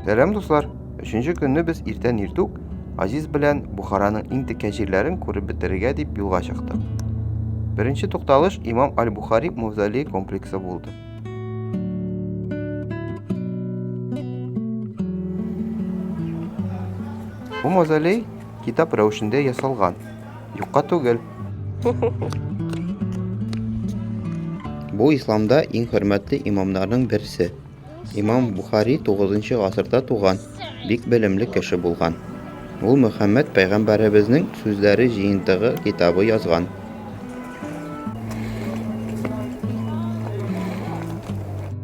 Сәлам дуслар. 3-нче көнне без иртән иртүк Азиз белән Бухараның иң текә җирләрен күреп бетерергә дип юлга чыктык. Беренче тукталыш Имам Аль-Бухари мавзолей комплексы булды. Бу мавзолей китап рәвешендә ясалган. Юкка түгел. Бу исламда иң хөрмәтле имамнарның берсе. Имам Бухари 9-нчы гасырда туган, бик белемле кеше булган. Ул Мөхәммәд пәйгамбәребезнең сүзләре җыентыгы китабы язган.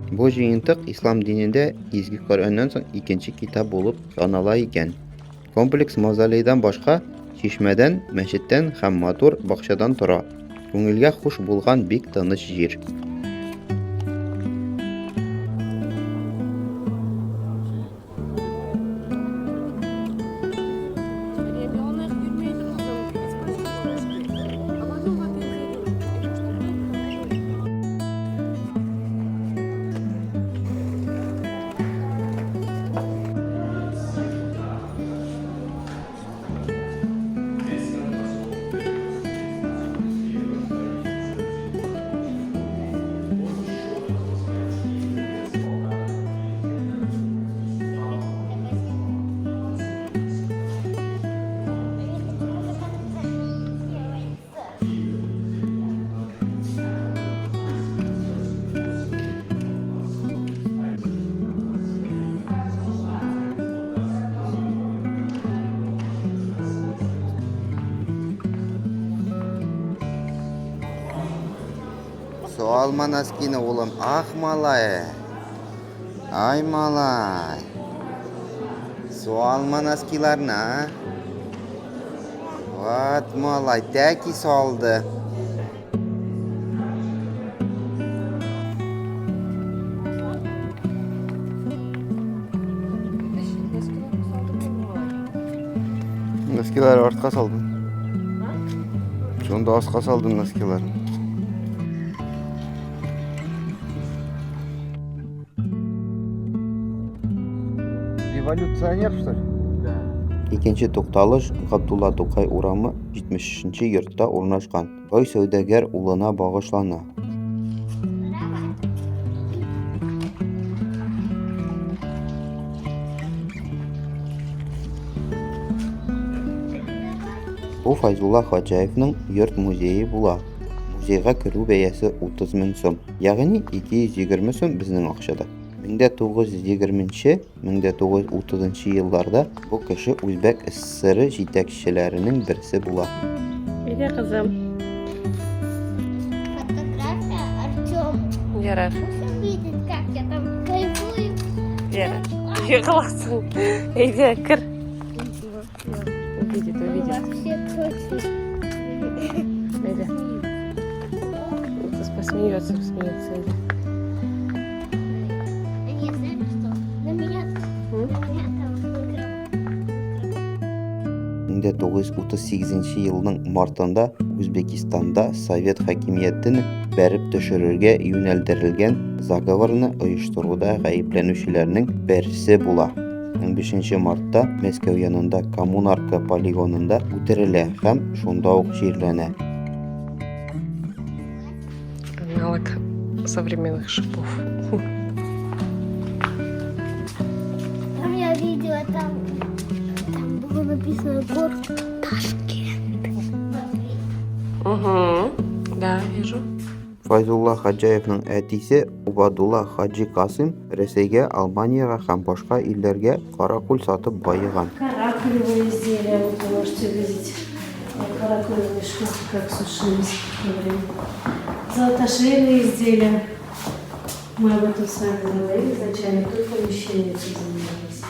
Бу җыентык ислам динендә изге Коръәннән соң икенче китап булып санала икән. Комплекс мавзолейдан башка чишмәдән, мәчеттән һәм матур бакчадан тора. Күңелгә хуш булган бик тыныч җир. Su alma носкины, улым. Ах, малай. Ай, малай. Su alma носкиларны, а? Вот, малай, тәки салды. Носкилар артка салдым. Шунда аска салдым носкиларны. Революционер, что ли? Да. Икенче тукталыш Габдулла Тукай урамы 70-нче йортта урнашкан. Бай сәүдәгәр улына багышлана. Бу Файзулла Хаҗаевның йорт музее була. Музейга керү бәясе 30 мең сум, ягъни 220 сум безнең акчада. 1920-1930 елларда бу кеше Үзбәк ССР җитәкчеләренең берсе була. Иде кызым. Фотография Артём. Ярар. Видит, как я там кайфую. Ярар. Йыгыласың. Иде кер. Увидит. Вообще точно. Иде. Посмеется. Иде. Они знают, что на меня там выиграл. 1938 елның мартында Үзбекистанда Совет хакимиятен бәреп төшерергә юнәлдерелгән заговорны оештыруда гаепләнүчеләрнең берсе була. 15 мартта Мәскәү янында Коммунарка полигонында үтерелә һәм шунда ук җирләнә. Аналог современных шипов. Там я видела, там было написано город Ташкент. Угу. Да, вижу. Файзулла Хаҗаевның әтисе Убадулла Хаҗи Касым Рәсәйгә, Албанияга һәм башка илләргә каракүл сатып байыган. Каракулевые изделия вы можете видеть. Каракулевые шкурки, как сушились в то время. Золотошвейные изделия. Мы об этом с вами говорили изначально, тут помещение этим занимались.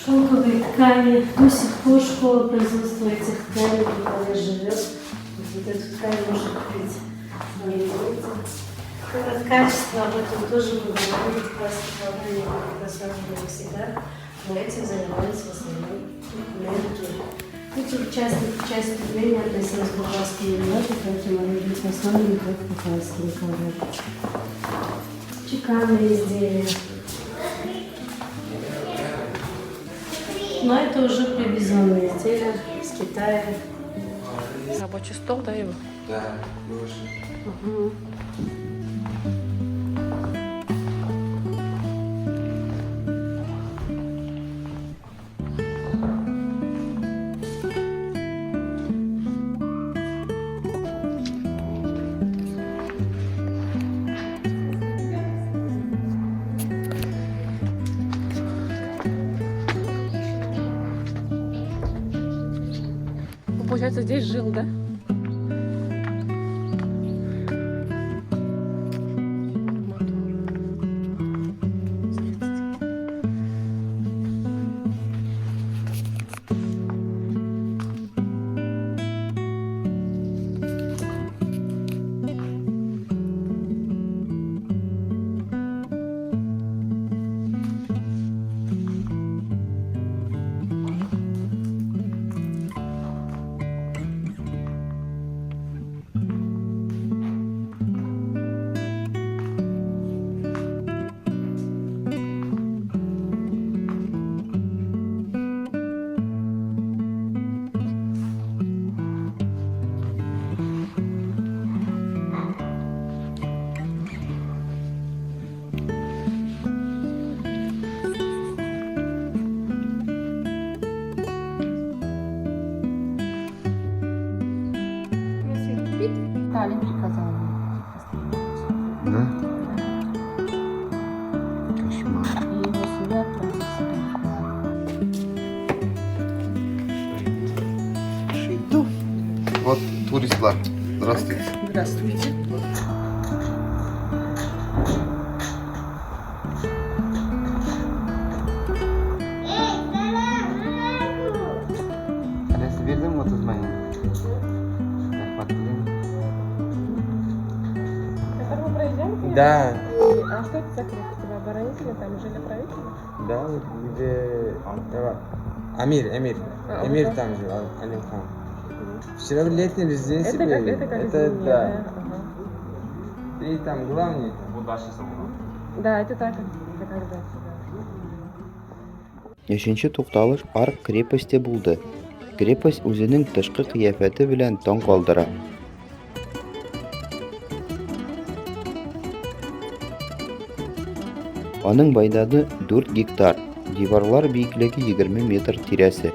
Шелковые ткани. До сих пор школа производства этих тканей в живет. Вот эту ткань можно купить. Это качество, об этом тоже мы говорили, пластиковые рассматривали всегда, но этим занимались в основном менеджеры. Тут часть потребления относилась к буржуазским немногим, поэтому они были в основном не только китайские ковры. Чеканные изделия. Но это уже привезенные изделия с Китая. Рабочий стол, да, его? Да, Мгм. Ну, получается, здесь жил, да? Сталин приказал. Да? Кошмар. И его семья отправилась. Вот туристlar. Здравствуйте. Здравствуйте. Adresi verdin mi 30 mayın? Rahmat dilerim. Это мы проезжаем? Да, А что это за крепость? Оборонительная, там жили правители? да, где Амир, А, Эмир вот там жил, Алимхан. Вчера летний резиденции Это были. как Это извини, да. Ага. И там главный. Да, это так, это когда сюда. Өченче тукталыш Арк крепосте булды. Крепость үзенең тышкы кыяфәте белән таң калдыра. Аның байдады 4 гектар, диварлар биеклеге 20 метр тирәсе.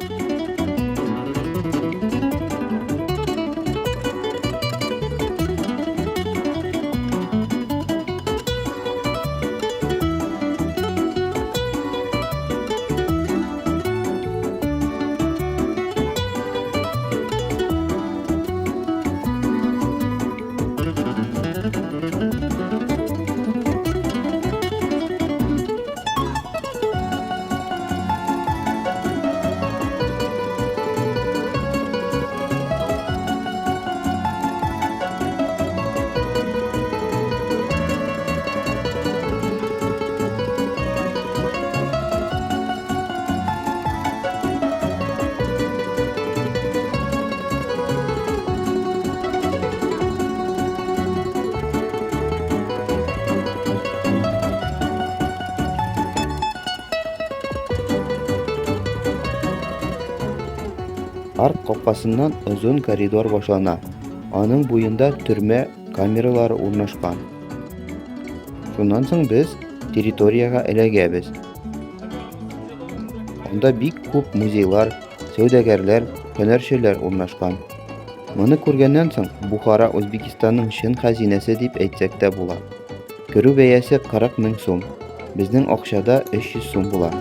Арк капкасыннан озын коридор башлана. Аның буенда төрмә камералары урнашкан. Шуннан соң без территорияга эләгәбез. Анда бик күп музейлар, сәүдәгәрләр, һөнәрчеләр урнашкан. Моны күргәннән соң Бухара Үзбекистанның чын хәзинәсе дип әйтсәк тә була. Керү бәясе 40 мең сум. Безнең акчада 300 сум була.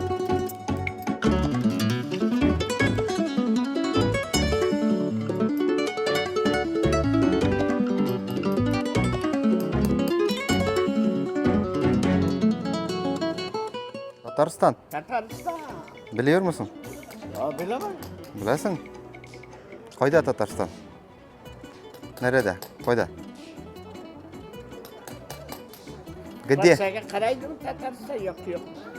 Татарстан. Tataristan. Biliyor musun? Ya bilemem. Bilesin. Kayda Tatarstan? Nerede? Kayda? Gide. Rusya'ya karaydı mı Tataristan? Yok.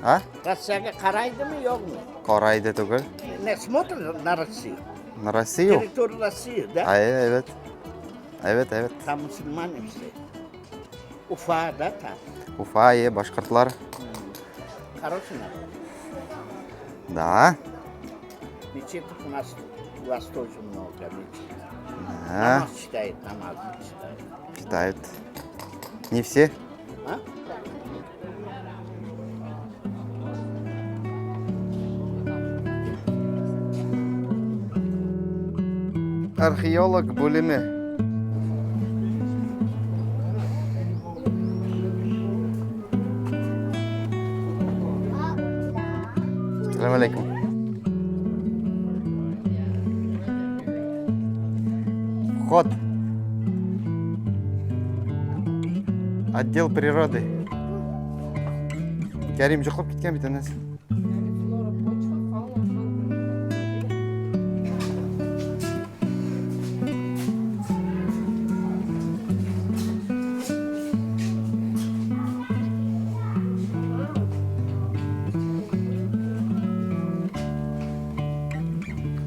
Ha? Rusya'ya karaydı mı yok mu? Karaydı tugul. Ne смотришь на Россию? На Россию? Территорию России, да? Evet. Evet. Там мусульмане все. Уфа, да, там? Уфа, Башкортлар. Хороший народ. Да. Мечеть у вас тоже много мечетей. А, Намаз читает, намаз читает. читают. Не все? А? Археолог бөлімі. Ассаламу алейкум. Вход. Отдел природы. Кәрим жоқлап кеткен бит анасы. Флора, почва, фауна,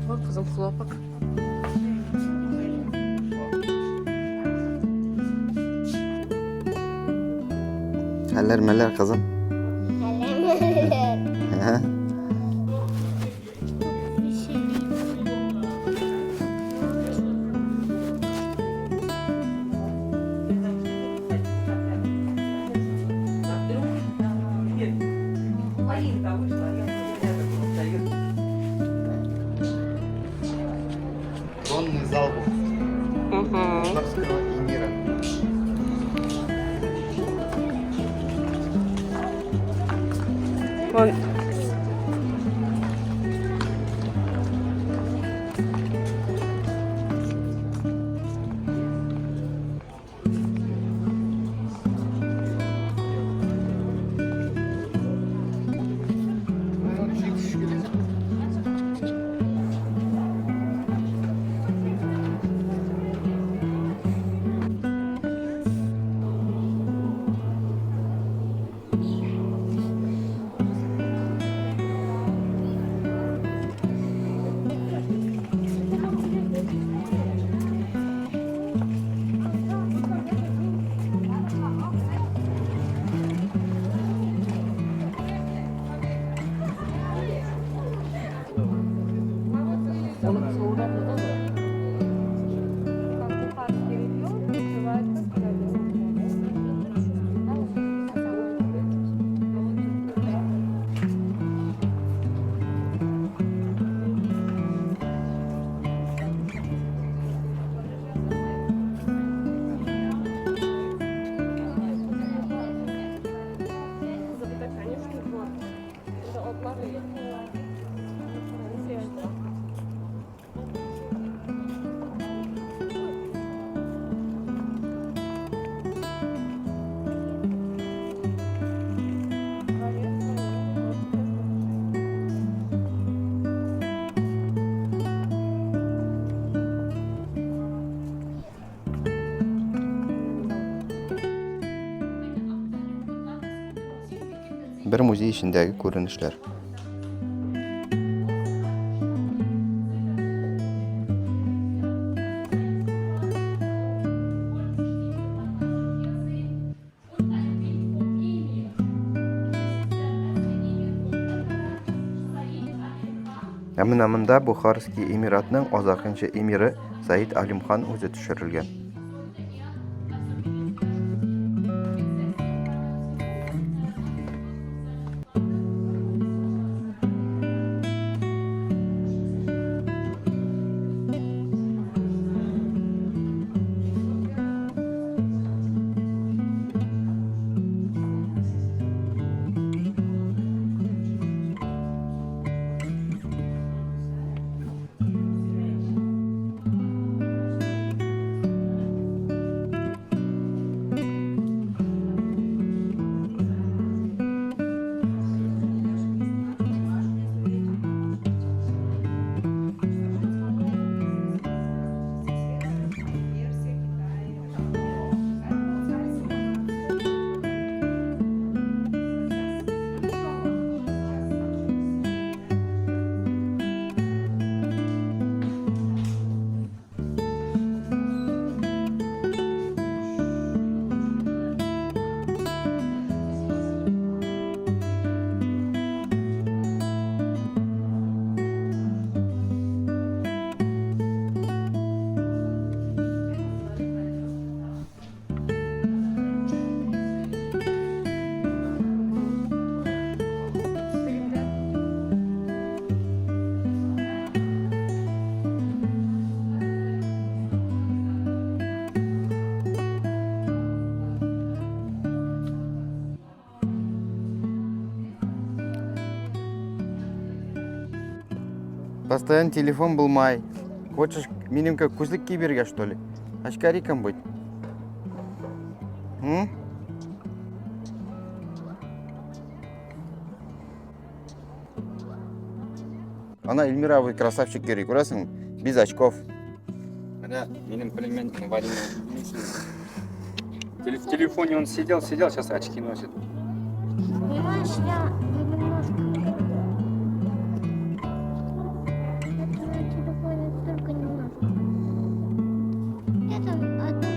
Ой, kızım хлопок. Хәлләр мәлләр кызым. Ха. Конный зал был. Полтавского эмира. Вон. Bir muzey içindəki görünüşlər. Әмінамында Бухарский Эмиратның азакынчы эмири Саид Алимхан өзі түшірілген. Постоянно телефон болмай. Хочешь минимка күзлік киберге, что ли? Очкариком быть. М? Ана Эльмира, вы красавчик керек, көресің? Без очков. Да, менің племянником Вадим. В телефоне он сидел, сейчас очки носит. Понимаешь, я немножко... Я твой телефон только немножко. Я там одну...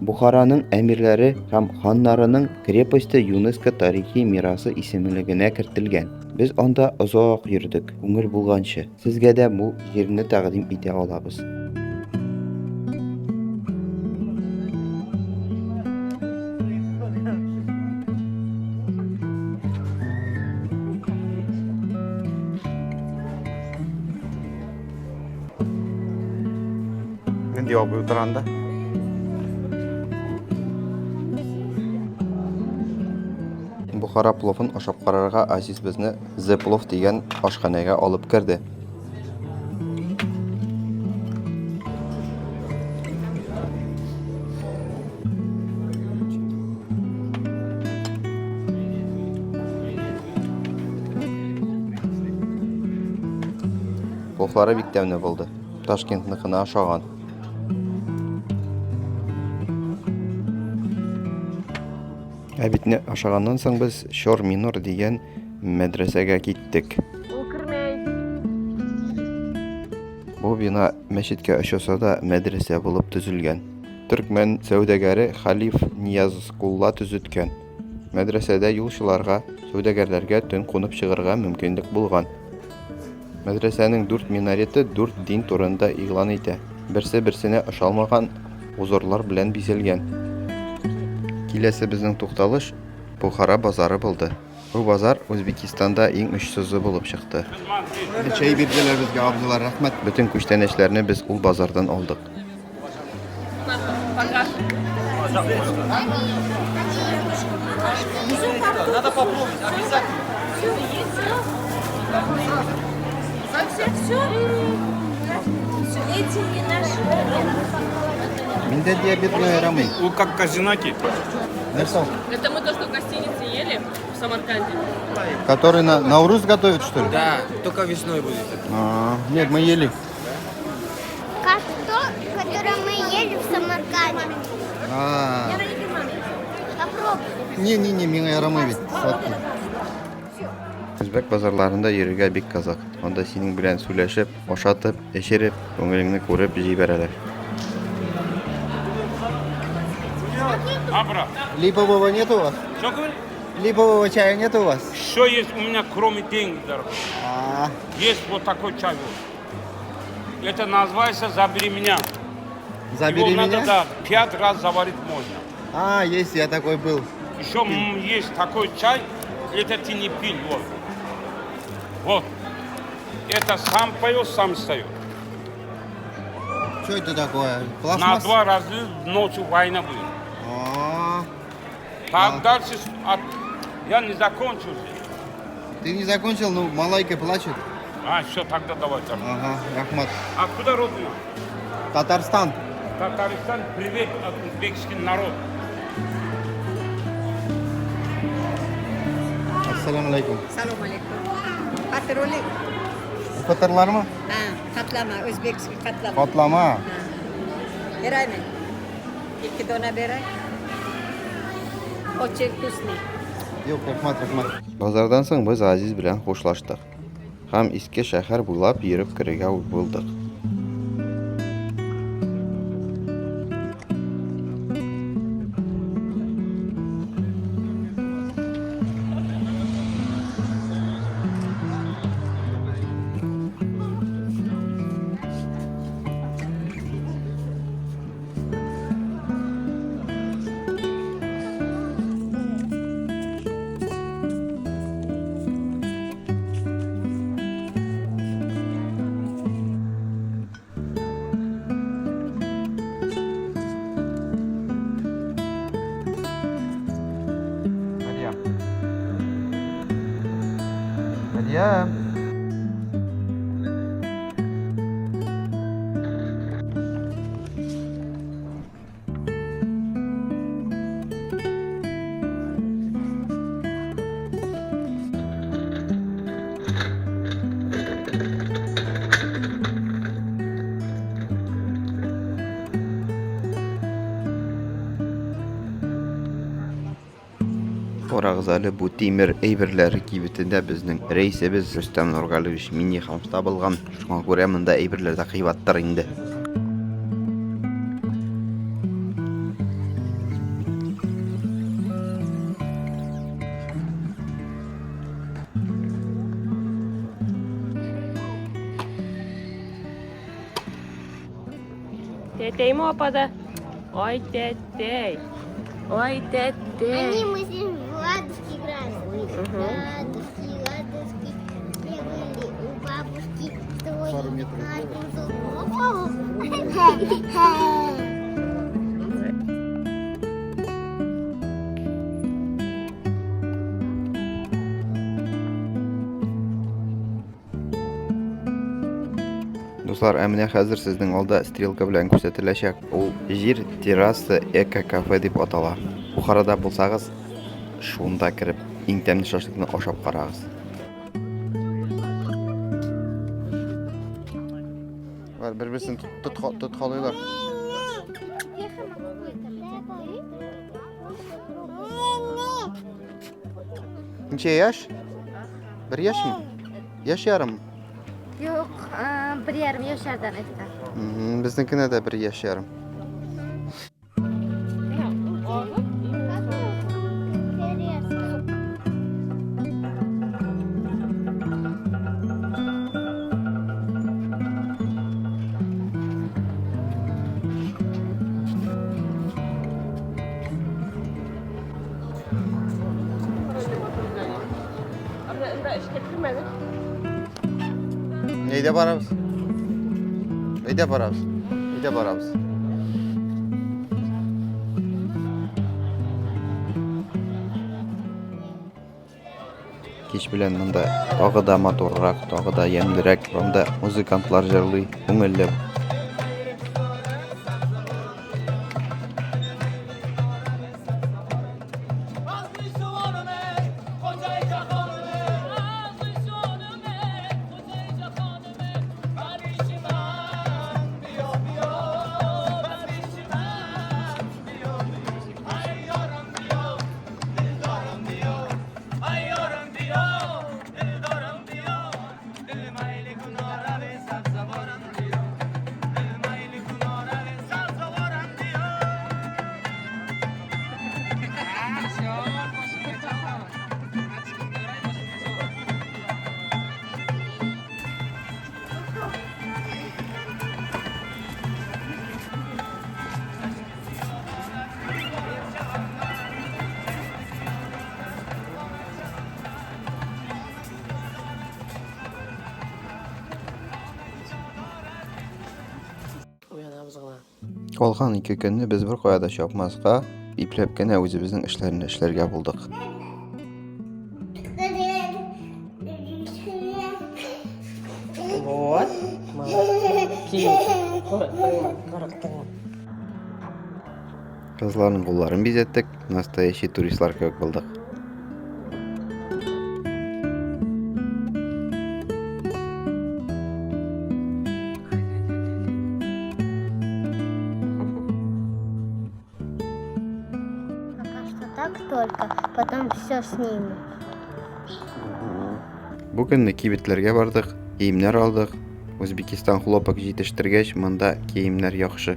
Бухараның әмирләре һәм ханнарының крепости ЮНЕСКО тарихи мирасы исемлегенә кертелгән. Без анда озак йөрдек, күңел булганчы. Сезгә дә бу җирне тәкъдим итә алабыз. Нинди абый утыранда? Бухара пловын ашап карарга Азиз безне The Plov дигән ашханәгә алып керде. Пловлары бик тәмле булды. Ташкентныкына ашаган. Әбитне ашаганнан соң без Шор Минор дигән мәдрәсәгә киттек. Бу бина мәчеткә ошаса да мәдрәсә булып төзелгән. Төркмән сәүдәгәре Халиф Ниязкулла төзеткән. Мәдрәсәдә юлчыларга, сәүдәгәрләргә төн кунып чыгарга мөмкинлек булган. Мәдрәсәнең 4 минареты 4 дин турында игълан итә. Берсе-берсенә ошалмаган узорлар белән бизәлгән. Киләсе безнең тукталыш Бухара базары булды. Бу базар Үзбекистанда иң очсызы булып чыкты. Чәй бирделәр безгә, абзылар, рәхмәт. Бөтен күчтәнәчләрне без ул базардан алдык. Надо попробовать, обязательно. Эти не наши. Миндә диабет белән ярамый. У как казинаки. Нәрсә? Это мы то, что в гостинице ели в Самарканде. Который на Наурыз готовят, что ли? Да, только весной будет. Нет, мы ели. Как то, которое мы ели в Самарканде. Попробуй. Не, миңа ярамый бит. Сладкий. Үзбәк базарларында йөрергә бик кызык. Анда синең белән сөйләшеп, ашатып, эчереп, күңелеңне күреп җибәрәләр. Абра, Липового нет у вас? что говоришь? Липового чая нет у вас? Что есть у меня, кроме денег, дорогой? Есть вот такой чай. Вот. Это называется «Забери меня». Забери Его меня? надо, да, 5 раз заварить можно. Есть, я такой был. Еще есть такой чай, это ты не пил. Вот. Вот. Это сам поет, сам встает. Что это такое? На 2 раза ночью война будет. Так дальше, я не закончил. Ты не закончил, но малайка плачет. Все, тогда давай. Рахмат. Откуда родина? Татарстан. Татарстан, привет от узбекский народ. Ассаламу алейкум. Салам алейкум. Патрулик. Фатерлар mı? Ha, Katlama, Özbekski katlama. Katlama. Beray mı? 2 dona beray. Очень вкусный. Yo'q, rahmat. Bozordan so'ng biz Aziz bilan xo'shlashdik. Ham eski shahar bo'ylab yurib kiriga bo'ldik. Meryem. Орагызалы бу тимер әйберләре кибетендә безнең рәисебез Рөстәм Нургалиевич Минниханов табылган. Шуңа күрә монда әйберләр дә кыйбаттыр инде. Тетей mi опада? Ой, тетей. Ой, тетей. Они мы с ним в ладушки играли. Ладушки. Бегали у бабушки. Пару метров. Dostlar, әмінә хәзер сезнең алда стрелка белән күрсәтеләчәк. Ул җир террасы эко-кафе дип атала. Бухарада булсагыз, шунда кирип, иң тәмле шашлыкны ашап карагыз. Бар, бер-берсен тоткалыйлар. Ничә яшь? 1 яшьме? Яшь ярым. Yok, 1,5 yaşlardan etken. Bizninkine de 1 yaş yarım. Neyde paramız? Neyde paramız? Neyde paramız? Kech bilan bunda tog'i da motorroq, tog'i da yemliroq, bunda muzikantlar jırlый, ko'ngillab. Калган 2 көнне без бер кая да чапмаска, ипләп кенә үзебезнең эшләрне эшләргә булдык. Вот. Кызларның кулларын бизәттек, настоящий туристлар кебек булдык. так только, потом все снимут. Бүген кибетләргә бардык, киемнәр алдык. Үзбекистан хлопок җитештергәч, монда киемнәр яхшы.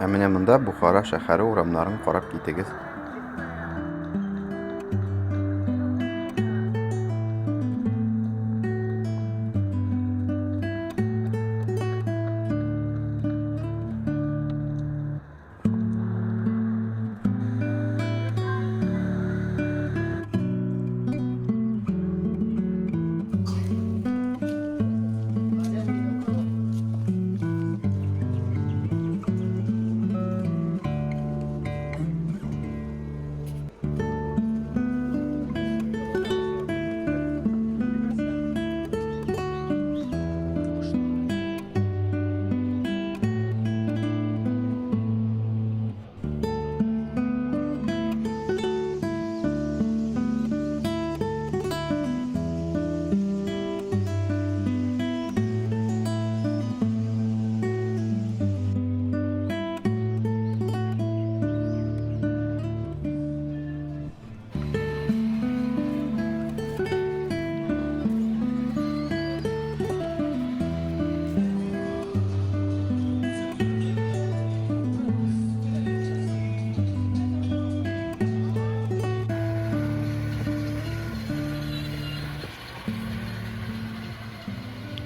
Ә менә монда Бухара шәһәре урамнарын карап китегез.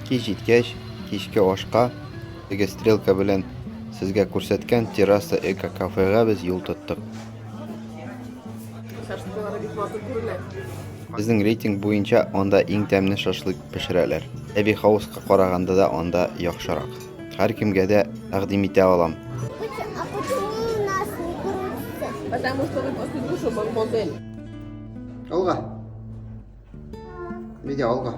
Кич җиткәч, кичке ашка теге стрелка белән сезгә күрсәткән терраса эко-кафега без юл тоттык. Безнең рейтинг буенча анда иң тәмле шашлык пешерәләр. Әби хауска караганда да анда яхшырак. Һәркемгә дә тәкъдим итә алам. А почему у нас не крутится? Потому что вы после душа модель. Алга. Видео алга.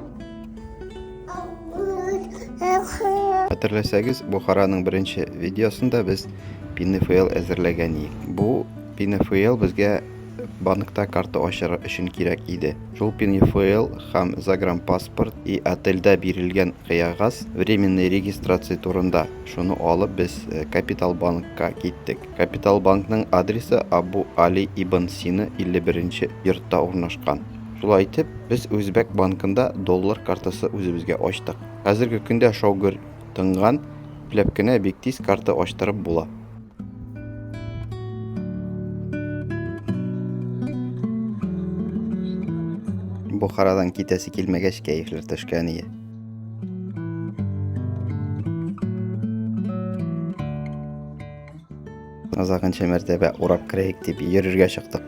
Хәтерләсәгез, Бухараның беренче видеосында без PNFL әзерләгән идек. Бу PNFL безгә банкта карта ачырга өчен кирәк иде. Шул PNFL һәм загранпаспорт и отельдә бирелгән кыягаз временный регистрация турында. Шуны алып без Капитал банкка киттек. Капитал банкның адресы Абу Али ибн Сина 51-нче йортта урнашкан. Шулай итеп, без Үзбәк банкында доллар картасы үзебезгә ачтык. Хәзерге көндә шаугыр тынган, биләп кенә бик тиз карта ачтырып була. Бухарадан китәсе килмәгәч кәефләр төшкән иде. Азагынча мәртәбә урап керәйек дип йөрергә чыктык.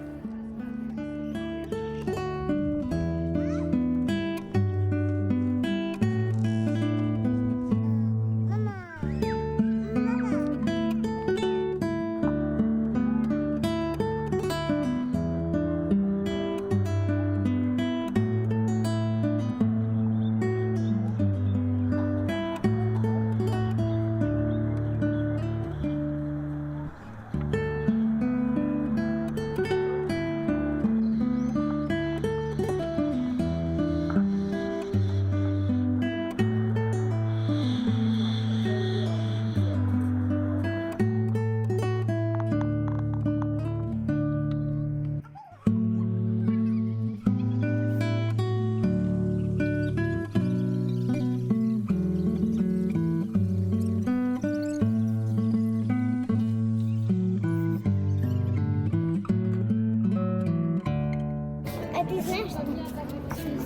А ты знаешь, что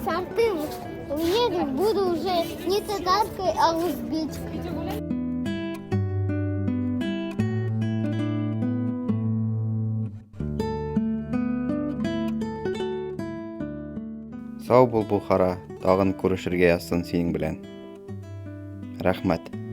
сам ты уеду, буду уже не татаркой, а узбечкой. Сау бул Бухара, тагын күрешергә язсын синең белән. Рәхмәт.